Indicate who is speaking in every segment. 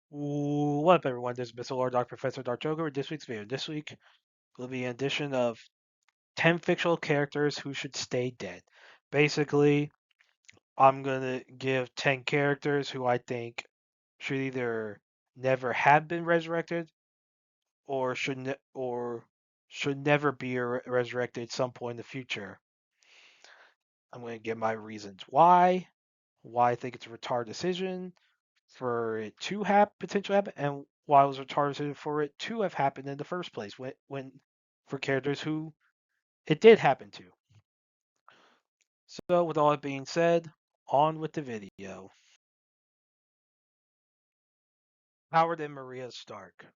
Speaker 1: What up, everyone? This is Mr. Lord Dark Professor Dark Joker with this week's video. This week will be an edition of 10 fictional characters who should stay dead. Basically, I'm going to give 10 characters who I think should either never have been resurrected or should never be resurrected at some point in the future. I'm going to give my reasons why I think it's a retarded decision for it to have potentially happen, and why it was retarded for it to have happened in the first place when for characters who it did happen to. So with all that being said, on with the video. Howard and Maria Stark.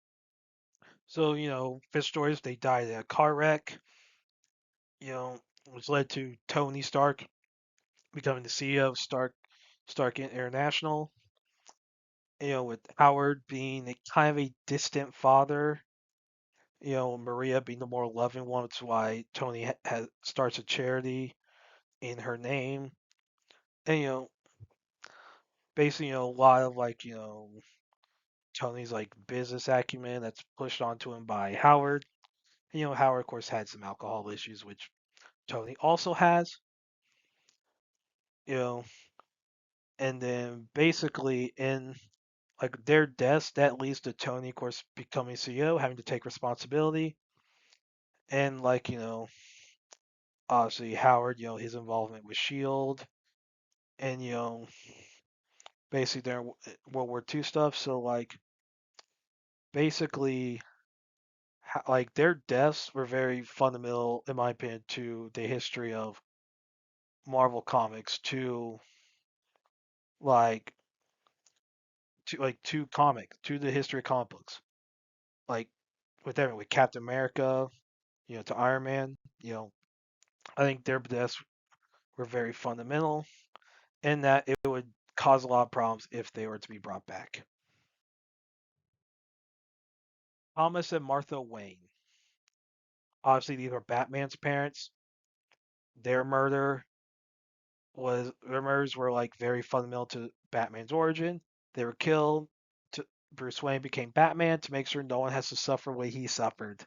Speaker 1: So, fish stories, they died in a car wreck, you know, which led to Tony Stark becoming the CEO of Stark International. With Howard being a kind of a distant father, Maria being the more loving one. That's why Tony starts a charity in her name, and basically, a lot of Tony's like business acumen that's pushed onto him by Howard. And, Howard, of course, had some alcohol issues, which Tony also has. You know, and then basically in like their deaths, that leads to Tony, of course, becoming CEO, having to take responsibility, and obviously Howard, his involvement with Shield, and basically their World War II stuff. So basically, like their deaths were very fundamental, in my opinion, to the history of Marvel Comics, like to the history of comic books. Like with everything, with Captain America, to Iron Man, I think their deaths were very fundamental, and that it would cause a lot of problems if they were to be brought back. Thomas and Martha Wayne. Obviously, these are Batman's parents. Their murder their murders were like very fundamental to Batman's origin. They were killed. To, Bruce Wayne became Batman to make sure no one has to suffer what he suffered.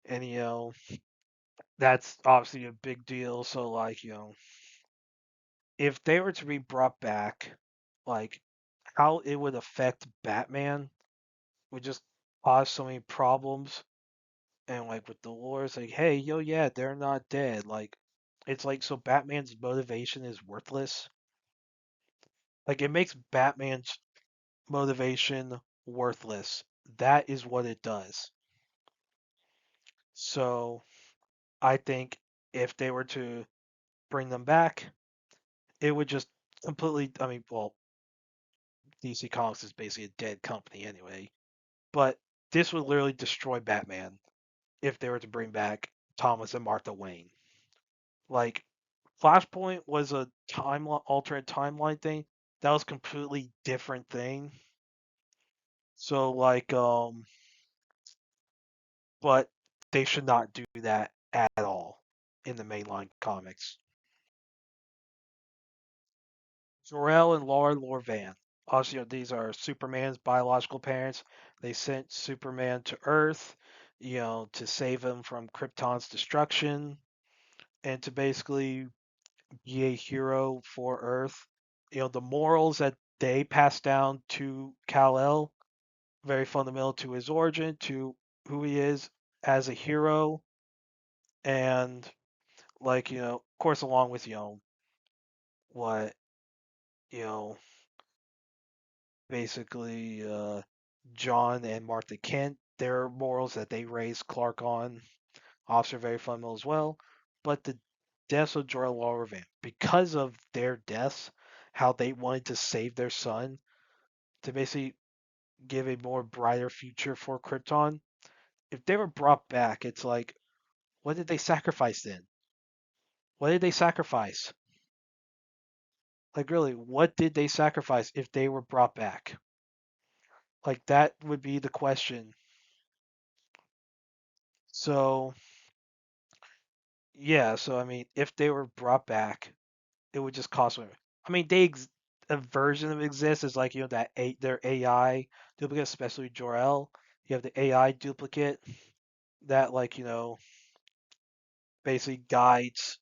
Speaker 1: And that's obviously a big deal. So if they were to be brought back, like how it would affect Batman would just cause so many problems. And like with the lore, it's like, hey, yeah, they're not dead. Like it's like so Batman's motivation is worthless. Like it makes Batman's motivation worthless. That is what it does. So I think if they were to bring them back, it would just completely. I mean, well, DC Comics is basically a dead company anyway, but this would literally destroy Batman if they were to bring back Thomas and Martha Wayne. Like Flashpoint was a timeline, alternate timeline thing. That was a completely different thing. So but they should not do that at all in the mainline comics. Jor-El and Laura Lorvan. Also, these are Superman's biological parents. They sent Superman to Earth, to save him from Krypton's destruction and to basically be a hero for Earth. The morals that they passed down to Kal-El, very fundamental to his origin, to who he is as a hero, and of course, along with what you know basically John and Martha Kent, their morals that they raised Clark on, also very fundamental as well. But the deaths of Jor-El Lorvan, because of their deaths, how they wanted to save their son to basically give a more brighter future for Krypton. If they were brought back, it's like, what did they sacrifice then? What did they sacrifice? Like, really, what did they sacrifice if they were brought back? Like, that would be the question. So, yeah, so I mean, if they were brought back, it would just cost them. I mean, a version of exists is like that their AI duplicate, especially Jor-El. You have the AI duplicate that basically guides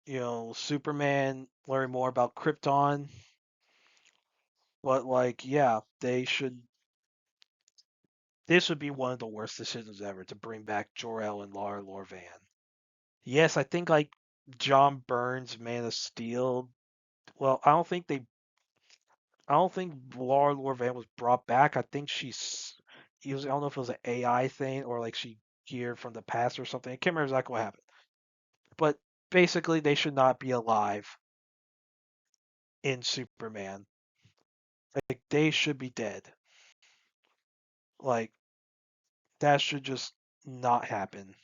Speaker 1: Superman learning more about Krypton. But yeah, they should. This would be one of the worst decisions ever to bring back Jor-El and Lara Lorvan. Yes, I think John Byrne's Man of Steel. Well, I don't think Laura Lorvan was brought back. I think I don't know if it was an AI thing or like she geared from the past or something. I can't remember exactly what happened. But basically, they should not be alive in Superman. Like they should be dead. Like that should just not happen.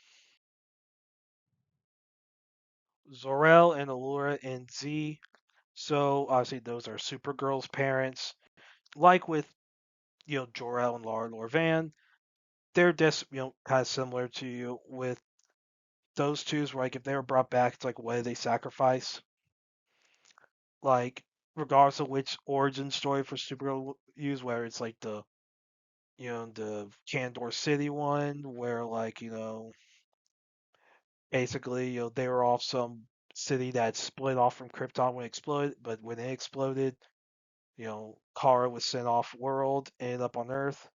Speaker 1: Zor-El and Allura and Z. So obviously those are Supergirl's parents. Like with Jor-El and Laura Lorvan, they're just kind of similar to you with those two's where like if they were brought back, it's like what did they sacrifice? Like regardless of which origin story for Supergirl use, whether it's like the Candor City one, where basically they were off some city that split off from Krypton when it exploded, but when it exploded, Kara was sent off world, ended up on Earth,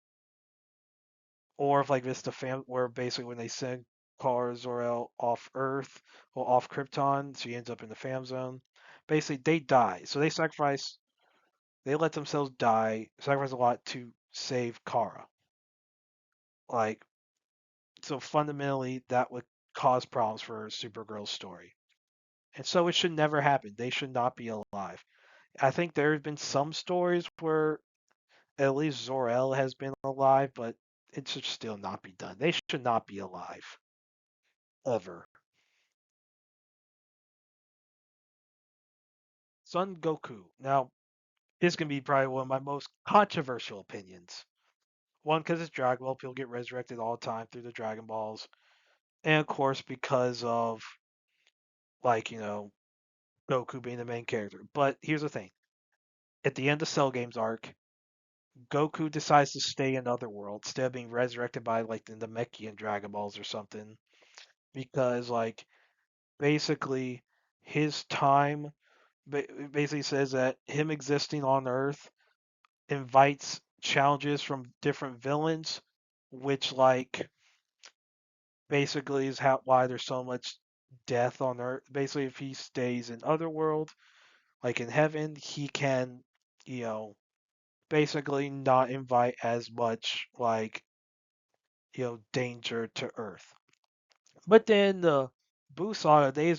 Speaker 1: or if like this the fam where basically when they send Kara Zor-El off Earth or off Krypton, she ends up in the fam zone. Basically, they die, so they let themselves die, sacrifice a lot to save Kara. Like, so fundamentally, that would cause problems for Supergirl's story. And so it should never happen. They should not be alive. I think there have been some stories where at least Zor-El has been alive, but it should still not be done. They should not be alive. Ever. Son Goku. Now, this can be probably one of my most controversial opinions. One, because it's Dragon Ball, people get resurrected all the time through the Dragon Balls. And of course, because of Goku being the main character. But here's the thing: at the end of Cell Games arc, Goku decides to stay in Otherworld instead of being resurrected by like the Namekian Dragon Balls or something, because basically his time basically says that him existing on Earth invites challenges from different villains, which basically is why there's so much death on Earth. Basically, if he stays in Otherworld, like in heaven, he can, you know, basically not invite as much danger to Earth. But then the Boo Saga, they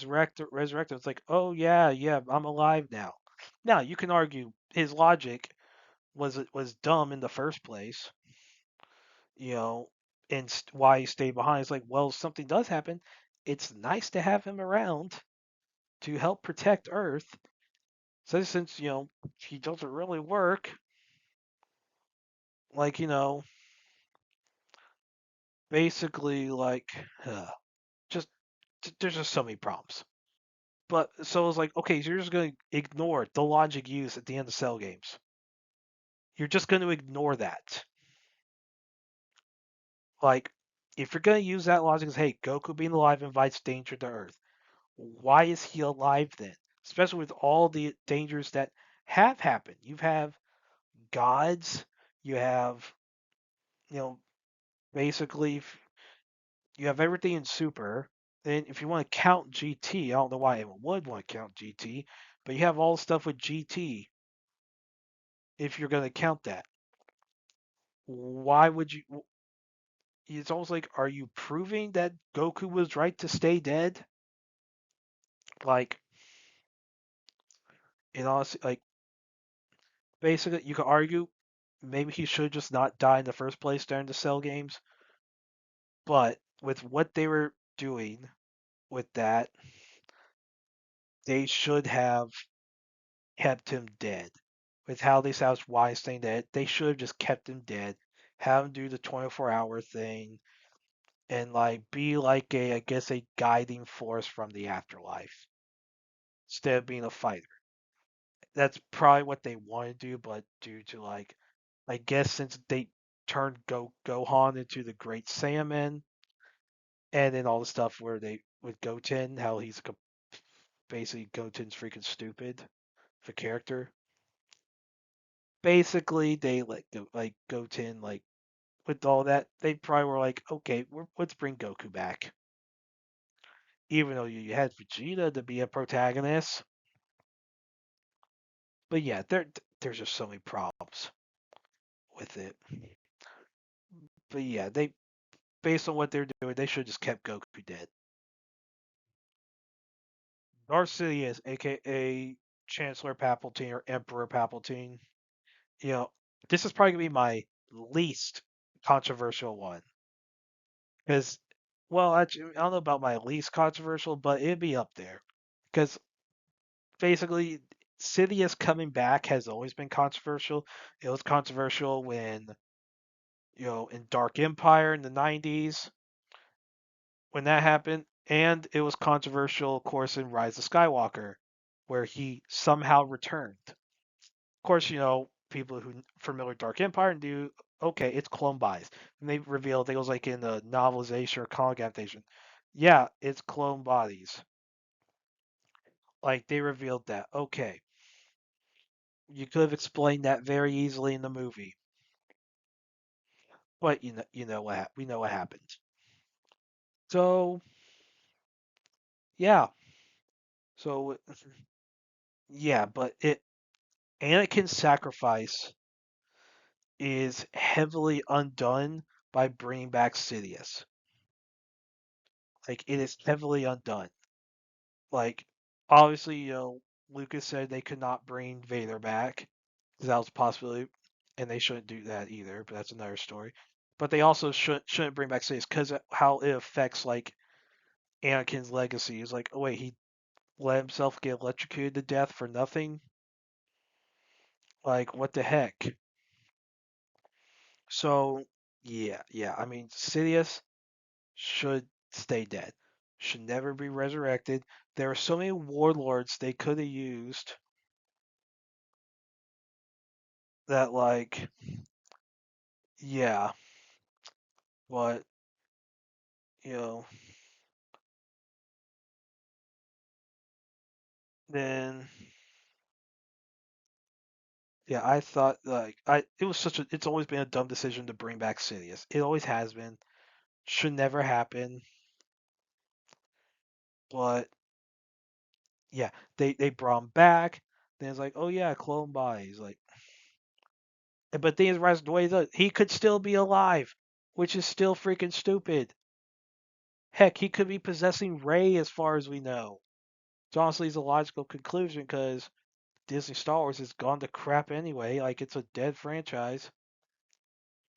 Speaker 1: resurrected. It's like, oh yeah, yeah, I'm alive now. Now you can argue his logic was dumb in the first place, you know, and why he stayed behind. It's like, well, if something does happen, it's nice to have him around to help protect Earth. So since he doesn't really work, like basically just there's just so many problems. But so it's like, okay, so you're just going to ignore the logic used at the end of Cell Games. You're just going to ignore that. Like, if you're going to use that logic as, hey, Goku being alive invites danger to Earth, why is he alive then? Especially with all the dangers that have happened. You have gods, you have, you know, basically, you have everything in Super. And if you want to count GT, I don't know why anyone would want to count GT, but you have all the stuff with GT if you're going to count that. Why would you? It's almost like, are you proving that Goku was right to stay dead? Like, like basically, you could argue maybe he should just not die in the first place during the Cell Games, but with what they were doing with that, they should have kept him dead. With how they established why he's staying dead, they should have just kept him dead, have him do the 24-hour thing, and be like I guess a guiding force from the afterlife instead of being a fighter. that's probably what they want to do, but due to like, I guess since they turned Gohan into the Great Saiyaman, and then all the stuff where they with Goten, how he's basically Goten's freaking stupid for character. Basically, they let go like Goten like with all that, they probably were like, okay, let's bring Goku back. Even though you had Vegeta to be a protagonist, but yeah, there's just so many problems with it. But yeah, they based on what they're doing, they should have just kept Goku dead. Darth Sidious, aka Chancellor Palpatine or Emperor Palpatine, you know, this is probably gonna be my least controversial one because, well, actually, I don't know about my least controversial, but it'd be up there because basically Sidious coming back has always been controversial. It was controversial when, in Dark Empire in the 90s when that happened, and it was controversial, of course, in Rise of Skywalker where he somehow returned. Of course, people who familiar with Dark Empire do, okay, it's clone bodies. And they revealed, it was like in the novelization or comic adaptation. Yeah, it's clone bodies. Like they revealed that. Okay, you could have explained that very easily in the movie, but we know what happened. So yeah, so yeah, but Anakin's sacrifice is heavily undone by bringing back Sidious. Like it is heavily undone. Like obviously, Lucas said they could not bring Vader back because that was a possibility, and they shouldn't do that either. But that's another story. But they also shouldn't bring back Sidious because how it affects like Anakin's legacy. Is like, oh wait, he let himself get electrocuted to death for nothing. Like what the heck? So yeah. I mean, Sidious should stay dead. Should never be resurrected. There are so many warlords they could have used that like yeah, but you know, then yeah, I thought like it was it's always been a dumb decision to bring back Sidious. It always has been. Should never happen. But yeah, they brought him back. Then it's like, oh yeah, clone bodies. Like, but thing is, the way he could still be alive, which is still freaking stupid. Heck, he could be possessing Ray as far as we know. It's honestly is a logical conclusion because Disney Star Wars has gone to crap anyway. Like it's a dead franchise.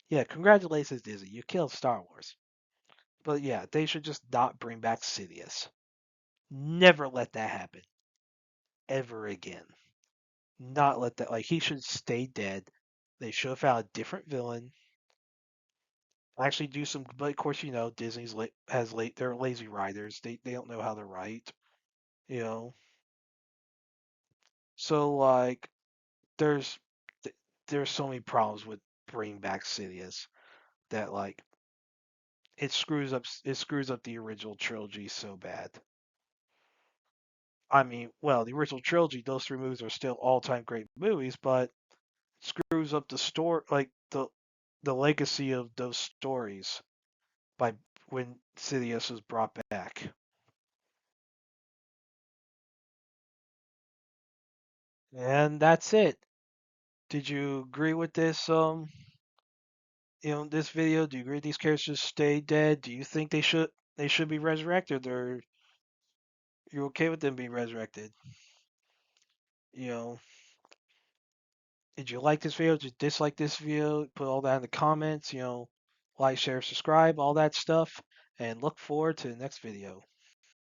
Speaker 1: Yeah, congratulations, Disney. You killed Star Wars. But yeah, they should just not bring back Sidious. Never let that happen. Ever again. Not let that, like, he should stay dead. They should have found a different villain. Actually, do some, but of course, Disney's they're lazy writers. They don't know how to write, you know. So, like, there's, there's so many problems with bringing back Sidious that, like, it screws up the original trilogy so bad. I mean, well, the original trilogy, those three movies are still all-time great movies, but screws up the story, like the legacy of those stories by when Sidious was brought back. And that's it. Did you agree with this? This video? Do you agree these characters stay dead? Do you think they should be resurrected, or you're okay with them being resurrected? You know, did you like this video? Did you dislike this video? Put all that in the comments. Like, share, subscribe, all that stuff, and look forward to the next video.